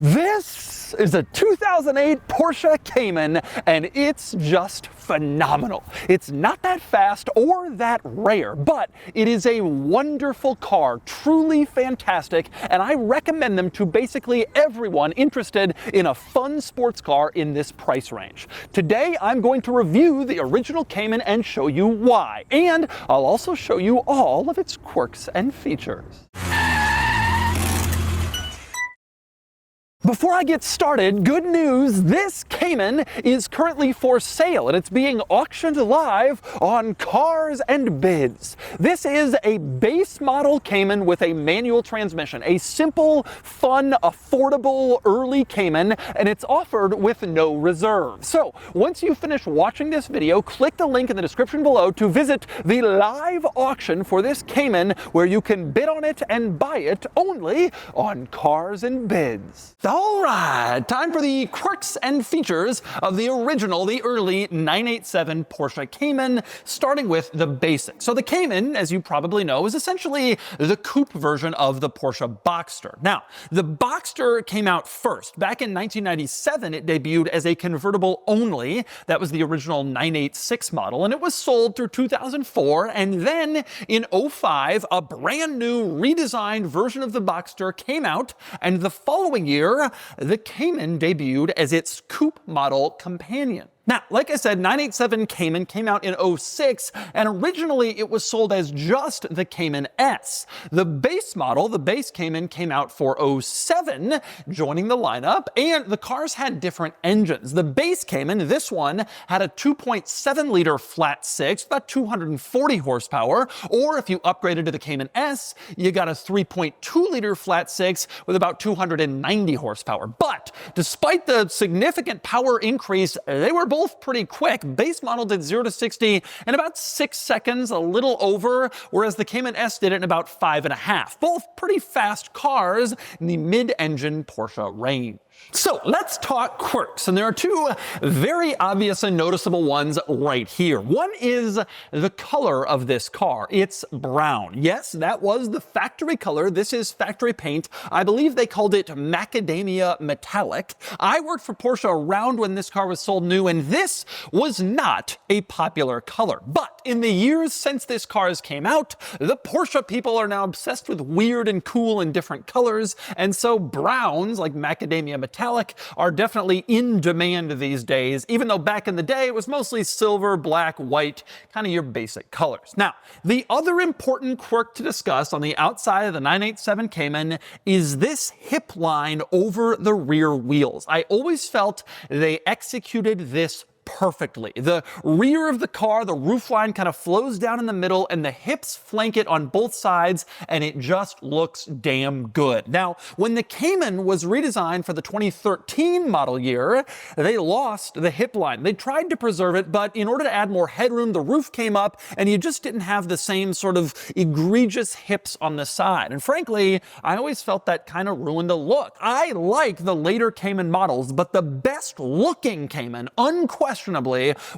This is a 2008 Porsche Cayman, and it's just phenomenal. It's not that fast or that rare, but it is a wonderful car, truly fantastic, and I recommend them to basically everyone interested in a fun sports car in this price range. Today, I'm going to review the original Cayman and show you why, and I'll also show you all of its quirks and features. Before I get started, good news, this Cayman is currently for sale and it's being auctioned live on Cars and Bids. This is a base model Cayman with a manual transmission, a simple, fun, affordable, early Cayman, and it's offered with no reserve. So once you finish watching this video, click the link in the description below to visit the live auction for this Cayman where you can bid on it and buy it only on Cars and Bids. All right, time for the quirks and features of the original, the early 987 Porsche Cayman, starting with the basics. So the Cayman, as you probably know, is essentially the coupe version of the Porsche Boxster. Now, the Boxster came out first. Back in 1997, it debuted as a convertible only. That was the original 986 model, and it was sold through 2004. And then in 2005, a brand new redesigned version of the Boxster came out, and the following year, the Cayman debuted as its coupe model companion. Now, like I said, 987 Cayman came out in 2006, and originally it was sold as just the Cayman S. The base model, the base Cayman, came out for 2007, joining the lineup, and the cars had different engines. The base Cayman, this one, had a 2.7-liter flat six, about 240 horsepower, or if you upgraded to the Cayman S, you got a 3.2-liter flat six with about 290 horsepower. But despite the significant power increase, they were both pretty quick. Base model did 0 to 60 in about 6 seconds, a little over, whereas the Cayman S did it in about 5.5. Both pretty fast cars in the mid-engine Porsche range. So let's talk quirks, and there are two very obvious and noticeable ones right here. One is the color of this car. It's brown. Yes, that was the factory color. This is factory paint. I believe they called it macadamia metallic. I worked for Porsche around when this car was sold new, and this was not a popular color. But in the years since this car came out, the Porsche people are now obsessed with weird and cool and different colors, and so browns like macadamia metallic are definitely in demand these days, even though back in the day it was mostly silver, black, white, kind of your basic colors. Now, the other important quirk to discuss on the outside of the 987 Cayman is this hip line over the rear wheels. I always felt they executed this perfectly. The rear of the car, the roofline kind of flows down in the middle and the hips flank it on both sides, and it just looks damn good. Now, when the Cayman was redesigned for the 2013 model year, they lost the hip line. They tried to preserve it, but in order to add more headroom, the roof came up and you just didn't have the same sort of egregious hips on the side. And frankly, I always felt that kind of ruined the look. I like the later Cayman models, but the best looking Cayman, unquestionably,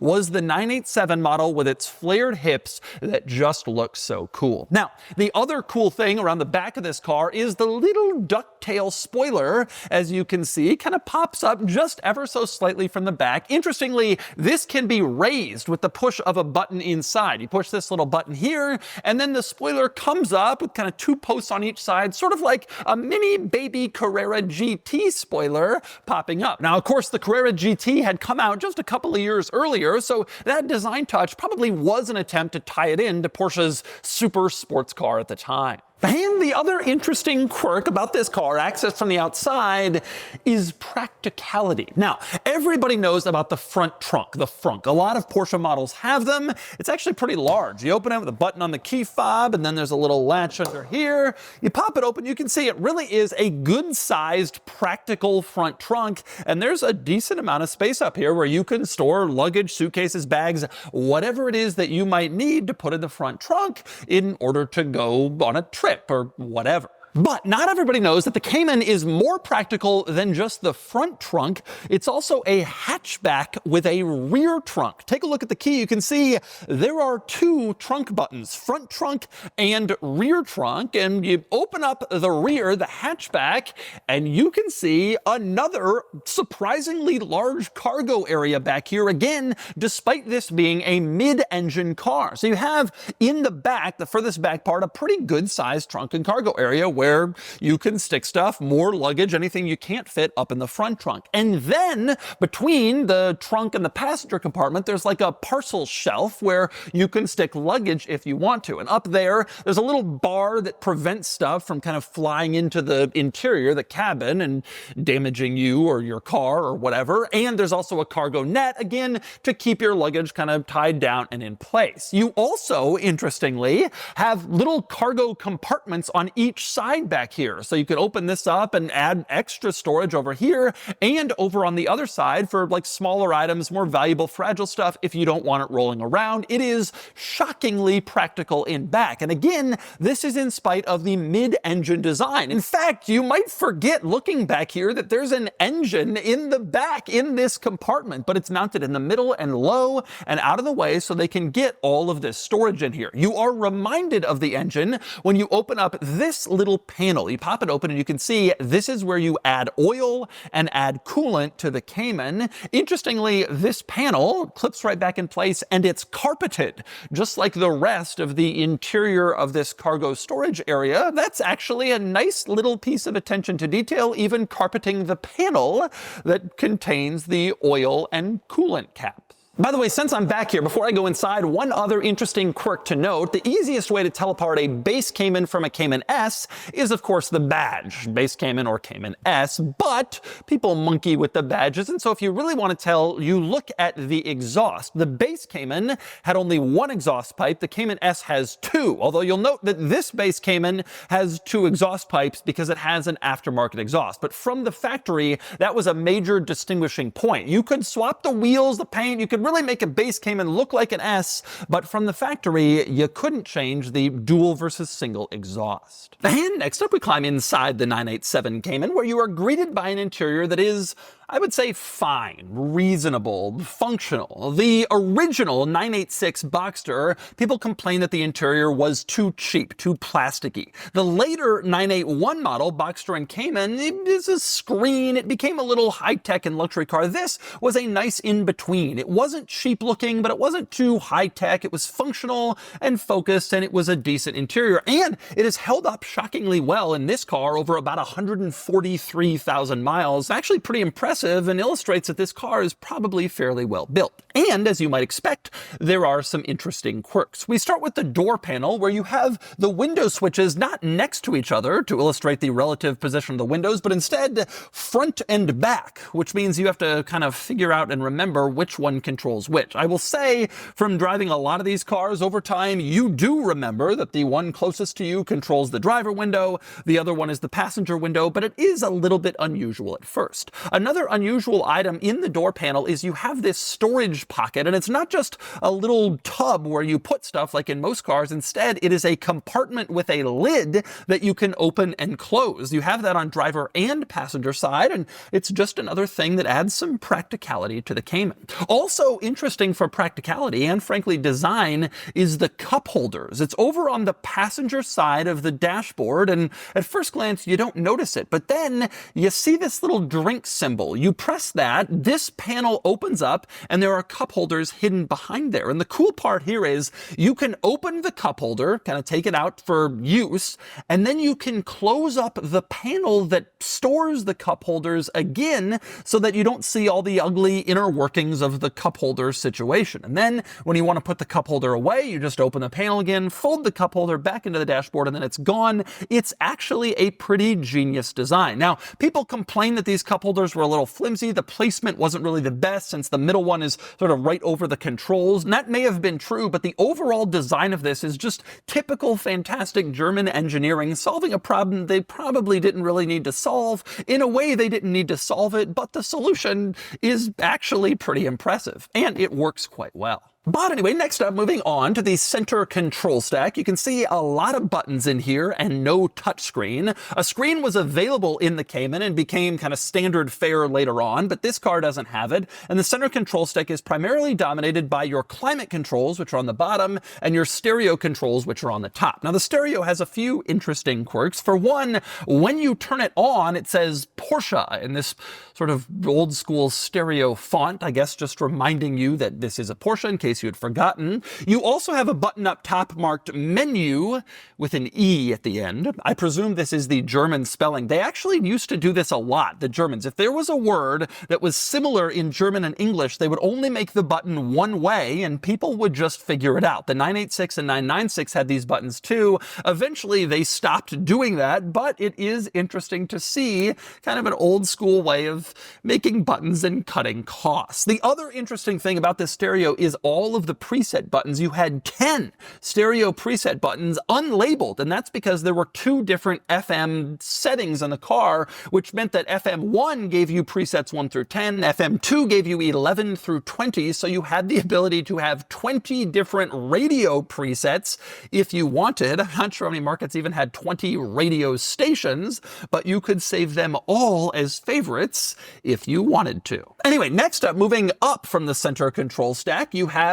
was the 987 model with its flared hips that just looks so cool. Now, the other cool thing around the back of this car is the little ducktail spoiler. As you can see, kind of pops up just ever so slightly from the back. Interestingly, this can be raised with the push of a button inside. You push this little button here, and then the spoiler comes up with kind of two posts on each side, sort of like a mini baby Carrera GT spoiler popping up. Now, of course, the Carrera GT had come out just a couple of years earlier, so that design touch probably was an attempt to tie it in to Porsche's super sports car at the time. And the other interesting quirk about this car, accessed from the outside, is practicality. Now, everybody knows about the front trunk, the frunk. A lot of Porsche models have them. It's actually pretty large. You open it with a button on the key fob, and then there's a little latch under here. You pop it open, you can see it really is a good-sized, practical front trunk, and there's a decent amount of space up here where you can store luggage, suitcases, bags, whatever it is that you might need to put in the front trunk in order to go on a trip or whatever. But not everybody knows that the Cayman is more practical than just the front trunk. It's also a hatchback with a rear trunk. Take a look at the key. You can see there are two trunk buttons, front trunk and rear trunk. And you open up the rear, the hatchback, and you can see another surprisingly large cargo area back here. Again, despite this being a mid-engine car. So you have in the back, the furthest back part, a pretty good sized trunk and cargo area where you can stick stuff, more luggage, anything you can't fit up in the front trunk. And then between the trunk and the passenger compartment, there's like a parcel shelf where you can stick luggage if you want to. And up there's a little bar that prevents stuff from kind of flying into the interior, the cabin, and damaging you or your car or whatever. And there's also a cargo net, again, to keep your luggage kind of tied down and in place. You also, interestingly, have little cargo compartments on each side back here. So you could open this up and add extra storage over here and over on the other side for like smaller items, more valuable, fragile stuff if you don't want it rolling around. It is shockingly practical in back. And again, this is in spite of the mid-engine design. In fact, you might forget looking back here that there's an engine in the back in this compartment, but it's mounted in the middle and low and out of the way so they can get all of this storage in here. You are reminded of the engine when you open up this little panel. You pop it open and you can see this is where you add oil and add coolant to the Cayman. Interestingly, this panel clips right back in place and it's carpeted, just like the rest of the interior of this cargo storage area. That's actually a nice little piece of attention to detail, even carpeting the panel that contains the oil and coolant caps. By the way, since I'm back here, before I go inside, one other interesting quirk to note: the easiest way to tell apart a base Cayman from a Cayman S is, of course, the badge, base Cayman or Cayman S, but people monkey with the badges, and so if you really want to tell, you look at the exhaust. The base Cayman had only one exhaust pipe, the Cayman S has two, although you'll note that this base Cayman has two exhaust pipes because it has an aftermarket exhaust. But from the factory, that was a major distinguishing point. You could swap the wheels, the paint, you could really make a base Cayman look like an S, but from the factory, you couldn't change the dual versus single exhaust. And next up, we climb inside the 987 Cayman, where you are greeted by an interior that is, I would say, fine, reasonable, functional. The original 986 Boxster, people complained that the interior was too cheap, too plasticky. The later 981 model, Boxster and Cayman, it is a screen. It became a little high-tech and luxury car. This was a nice in-between. It wasn't cheap looking, but it wasn't too high-tech. It was functional and focused, and it was a decent interior. And it has held up shockingly well in this car over about 143,000 miles. Actually pretty impressive, and illustrates that this car is probably fairly well built. And as you might expect, there are some interesting quirks. We start with the door panel, where you have the window switches not next to each other to illustrate the relative position of the windows, but instead front and back, which means you have to kind of figure out and remember which one controls which. I will say, from driving a lot of these cars over time, you do remember that the one closest to you controls the driver window, the other one is the passenger window, but it is a little bit unusual at first. Another unusual item in the door panel is you have this storage pocket, and it's not just a little tub where you put stuff like in most cars. Instead, it is a compartment with a lid that you can open and close. You have that on driver and passenger side, and it's just another thing that adds some practicality to the Cayman. Also interesting for practicality and frankly design is the cup holders. It's over on the passenger side of the dashboard, and at first glance you don't notice it, but then you see this little drink symbol. You press that, this panel opens up, and there are cup holders hidden behind there. And the cool part here is you can open the cup holder, kind of take it out for use, and then you can close up the panel that stores the cup holders again so that you don't see all the ugly inner workings of the cup holder situation. And then when you want to put the cup holder away, you just open the panel again, fold the cup holder back into the dashboard, and then it's gone. It's actually a pretty genius design. Now, people complain that these cup holders were a little flimsy. The placement wasn't really the best since the middle one is sort of right over the controls. And that may have been true, but the overall design of this is just typical fantastic German engineering, solving a problem they probably didn't really need to solve. In a way, they didn't need to solve it, but the solution is actually pretty impressive, and it works quite well. But anyway, next up, moving on to the center control stack, you can see a lot of buttons in here and no touchscreen. A screen was available in the Cayman and became kind of standard fare later on, but this car doesn't have it. And the center control stack is primarily dominated by your climate controls, which are on the bottom, and your stereo controls, which are on the top. Now, the stereo has a few interesting quirks. For one, when you turn it on, it says Porsche in this sort of old school stereo font, I guess just reminding you that this is a Porsche in case you had forgotten. You also have a button up top marked menu with an E at the end. I presume this is the German spelling. They actually used to do this a lot, the Germans. If there was a word that was similar in German and English, they would only make the button one way and people would just figure it out. The 986 and 996 had these buttons too. Eventually they stopped doing that, but it is interesting to see kind of an old school way of making buttons and cutting costs. The other interesting thing about this stereo is all of the preset buttons. You had 10 stereo preset buttons unlabeled, and that's because there were two different FM settings on the car, which meant that FM1 gave you presets 1 through 10, FM2 gave you 11 through 20, so you had the ability to have 20 different radio presets if you wanted. I'm not sure how many markets even had 20 radio stations, but you could save them all as favorites if you wanted to. Anyway, next up, moving up from the center control stack, you have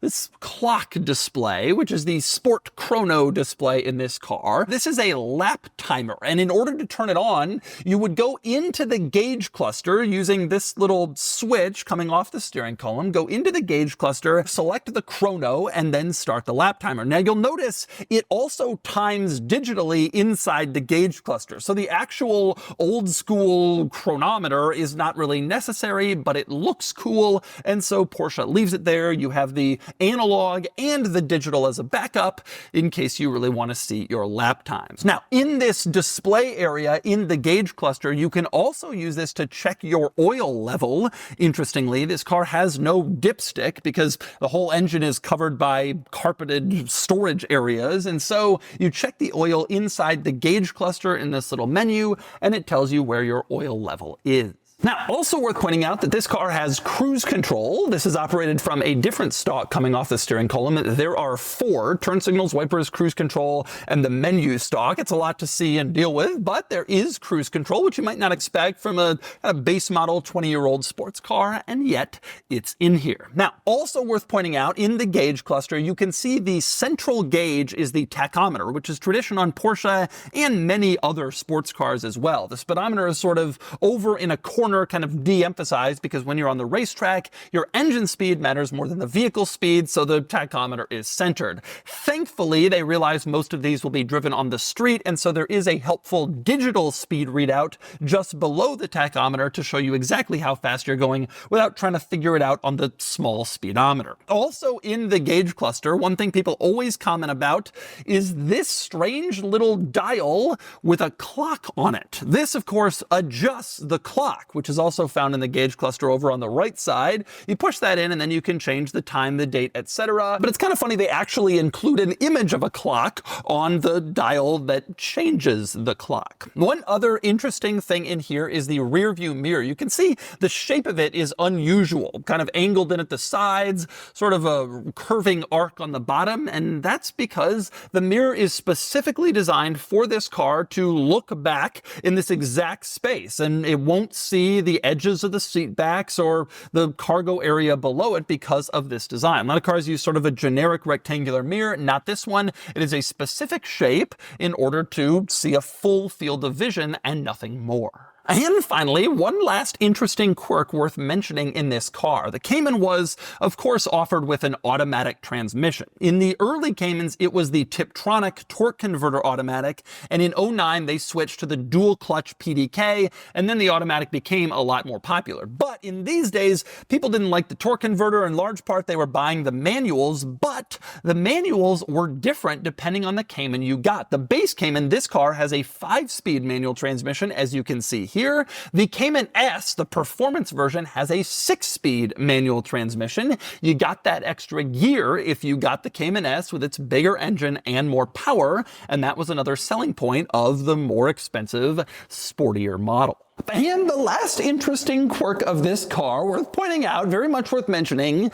this clock display, which is the Sport Chrono display in this car. This is a lap timer, and in order to turn it on, you would go into the gauge cluster using this little switch coming off the steering column, go into the gauge cluster, select the chrono, and then start the lap timer. Now you'll notice it also times digitally inside the gauge cluster. So the actual old school chronometer is not really necessary, but it looks cool, and so Porsche leaves it there. You have the analog and the digital as a backup in case you really want to see your lap times. Now, in this display area in the gauge cluster, you can also use this to check your oil level. Interestingly, this car has no dipstick because the whole engine is covered by carpeted storage areas, and so you check the oil inside the gauge cluster in this little menu, and it tells you where your oil level is. Now, also worth pointing out that this car has cruise control. This is operated from a different stalk coming off the steering column. There are 4: turn signals, wipers, cruise control, and the menu stalk. It's a lot to see and deal with, but there is cruise control, which you might not expect from a kind of base model 20-year-old sports car, and yet it's in here. Now, also worth pointing out, in the gauge cluster, you can see the central gauge is the tachometer, which is tradition on Porsche and many other sports cars as well. The speedometer is sort of over in a corner, kind of de-emphasized, because when you're on the racetrack, your engine speed matters more than the vehicle speed, so the tachometer is centered. Thankfully, they realize most of these will be driven on the street, and so there is a helpful digital speed readout just below the tachometer to show you exactly how fast you're going without trying to figure it out on the small speedometer. Also in the gauge cluster, one thing people always comment about is this strange little dial with a clock on it. This, of course, adjusts the clock, which is also found in the gauge cluster over on the right side. You push that in and then you can change the time, the date, etc. But it's kind of funny, they actually include an image of a clock on the dial that changes the clock. One other interesting thing in here is the rear view mirror. You can see the shape of it is unusual, kind of angled in at the sides, sort of a curving arc on the bottom, and that's because the mirror is specifically designed for this car to look back in this exact space, and it won't see the edges of the seat backs or the cargo area below it because of this design. A lot of cars use sort of a generic rectangular mirror, not this one. It is a specific shape in order to see a full field of vision and nothing more. And finally, one last interesting quirk worth mentioning in this car. The Cayman was, of course, offered with an automatic transmission. In the early Caymans, it was the Tiptronic torque converter automatic, and in 09 they switched to the dual clutch PDK, and then the automatic became a lot more popular. But in these days, people didn't like the torque converter. In large part, they were buying the manuals, but the manuals were different depending on the Cayman you got. The base Cayman, this car, has a 5-speed manual transmission, as you can see here. The Cayman S, the performance version, has a 6-speed manual transmission. You got that extra gear if you got the Cayman S with its bigger engine and more power, and that was another selling point of the more expensive, sportier model. And the last interesting quirk of this car, worth pointing out, very much worth mentioning,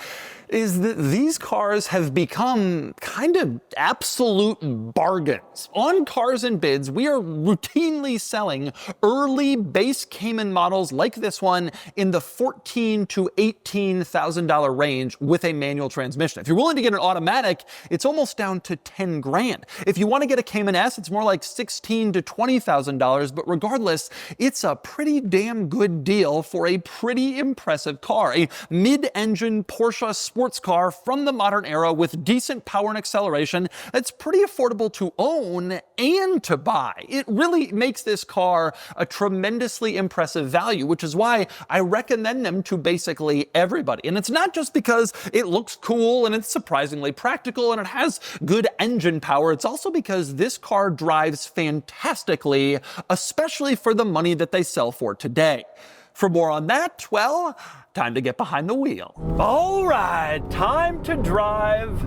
is that these cars have become kind of absolute bargains. On Cars and Bids, we are routinely selling early base Cayman models like this one in the $14,000 to $18,000 range with a manual transmission. If you're willing to get an automatic, it's almost down to 10 grand. If you want to get a Cayman S, it's more like $16,000 to $20,000, but regardless, it's a pretty damn good deal for a pretty impressive car. A mid-engine Porsche sports car from the modern era with decent power and acceleration that's pretty affordable to own and to buy. It really makes this car a tremendously impressive value, which is why I recommend them to basically everybody. And it's not just because it looks cool and it's surprisingly practical and it has good engine power. It's also because this car drives fantastically, especially for the money that they sell for today. For more on that, well, time to get behind the wheel. All right, time to drive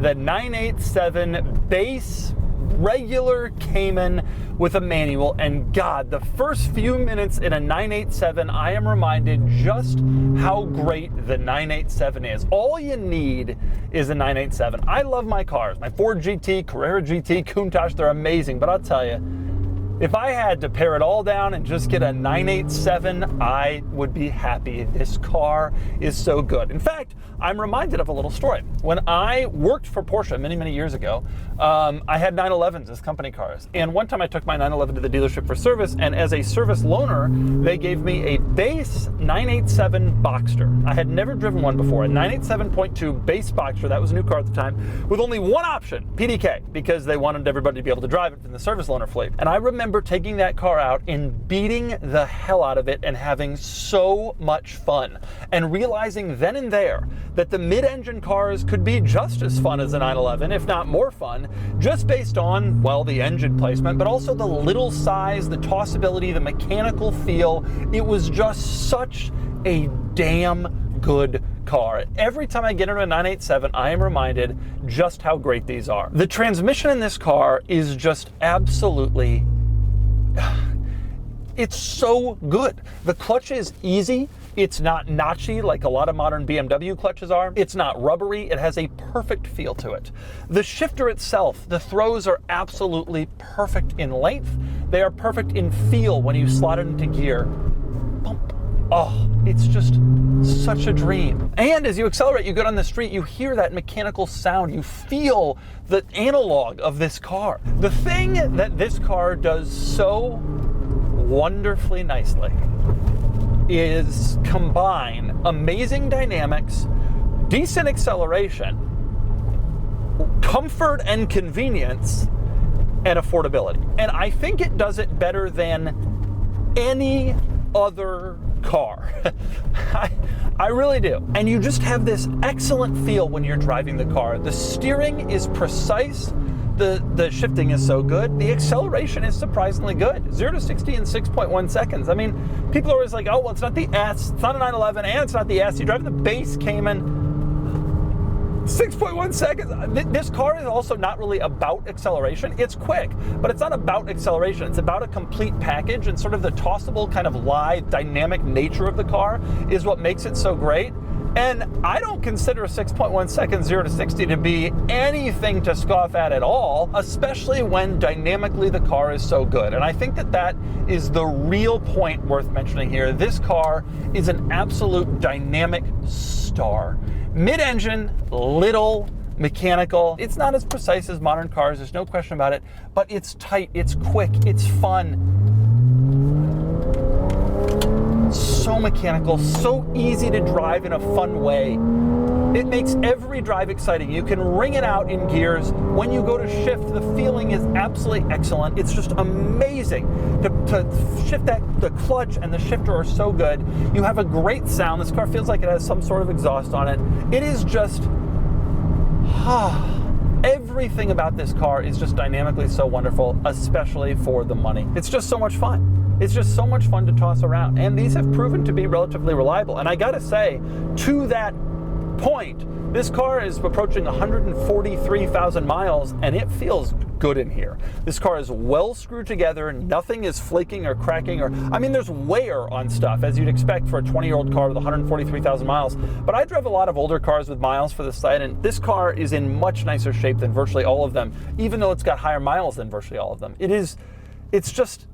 the 987 base regular Cayman with a manual. And God, the first few minutes in a 987, I am reminded just how great the 987 is. All you need is a 987. I love my cars. My Ford GT, Carrera GT, Countach, they're amazing. But I'll tell you, if I had to pare it all down and just get a 987, I would be happy. This car is so good. In fact, I'm reminded of a little story. When I worked for Porsche many, many years ago, I had 911s as company cars. And one time I took my 911 to the dealership for service, and as a service loaner, they gave me a base 987 Boxster. I had never driven one before, a 987.2 base Boxster. That was a new car at the time, with only one option, PDK, because they wanted everybody to be able to drive it in the service loaner fleet. And I remember taking that car out and beating the hell out of it and having so much fun, and realizing then and there that the mid-engine cars could be just as fun as a 911, if not more fun, just based on, well, the engine placement, but also the little size, the tossability, the mechanical feel. It was just such a damn good car. Every time I get into a 987, I am reminded just how great these are. The transmission in this car is just absolutely, it's so good. The clutch is easy. It's not notchy like a lot of modern BMW clutches are. It's not rubbery. It has a perfect feel to it. The shifter itself, the throws are absolutely perfect in length. They are perfect in feel when you slot it into gear. Bump. Oh, it's just such a dream. And as you accelerate, you get on the street, you hear that mechanical sound. You feel the analog of this car. The thing that this car does so wonderfully nicely is combine amazing dynamics, decent acceleration, comfort and convenience, and affordability. And I think it does it better than any other car. I really do. And you just have this excellent feel when you're driving the car. The steering is precise. The shifting is so good. The acceleration is surprisingly good. 0 to 60 in 6.1 seconds. I mean, people are always like, oh, well, it's not the S, it's not a 911, and it's not the S. You drive the base Cayman, 6.1 seconds. This car is also not really about acceleration. It's quick, but it's not about acceleration. It's about a complete package, and sort of the tossable kind of live dynamic nature of the car is what makes it so great. And I don't consider 6.1 seconds 0 to 60 to be anything to scoff at all, especially when dynamically the car is so good. And I think that that is the real point worth mentioning here. This car is an absolute dynamic star. Mid-engine, little, mechanical. It's not as precise as modern cars, there's no question about it, but it's tight, it's quick, it's fun. So mechanical, so easy to drive in a fun way. It makes every drive exciting. You can ring it out in gears. When you go to shift, the feeling is absolutely excellent. It's just amazing to shift that. The clutch and the shifter are so good. You have a great sound. This car feels like it has some sort of exhaust on it. It is just, everything about this car is just dynamically so wonderful, especially for the money. It's just so much fun. It's just so much fun to toss around. And these have proven to be relatively reliable. And I gotta say, to that point, this car is approaching 143,000 miles, and it feels good in here. This car is well screwed together, nothing is flaking or cracking, I mean, there's wear on stuff, as you'd expect for a 20-year-old car with 143,000 miles, but I drove a lot of older cars with miles for the site, and this car is in much nicer shape than virtually all of them, even though it's got higher miles than virtually all of them.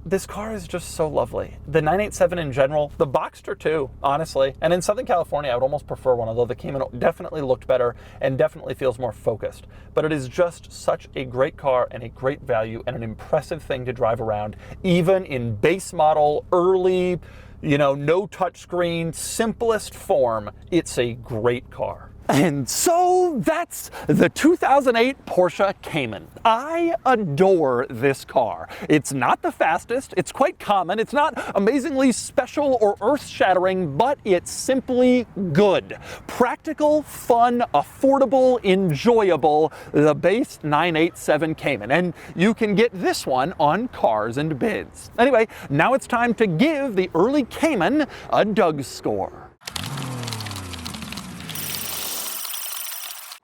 This car is just so lovely. The 987 in general, the Boxster too, honestly. And in Southern California, I would almost prefer one, although the Cayman definitely looked better and definitely feels more focused. But it is just such a great car and a great value and an impressive thing to drive around, even in base model, early, no touchscreen, simplest form. It's a great car. And so that's the 2008 Porsche Cayman. I adore this car. It's not the fastest, it's quite common, it's not amazingly special or earth-shattering, but it's simply good. Practical, fun, affordable, enjoyable, the base 987 Cayman. And you can get this one on Cars and Bids. Anyway, now it's time to give the early Cayman a DougScore.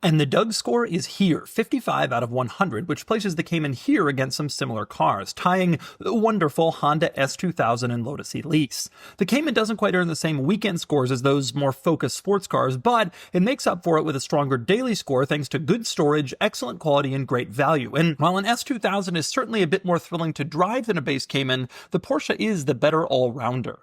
And the DougScore is here, 55 out of 100, which places the Cayman here against some similar cars, tying the wonderful Honda S2000 and Lotus Elise. The Cayman doesn't quite earn the same weekend scores as those more focused sports cars, but it makes up for it with a stronger daily score thanks to good storage, excellent quality, and great value. And while an S2000 is certainly a bit more thrilling to drive than a base Cayman, the Porsche is the better all-rounder.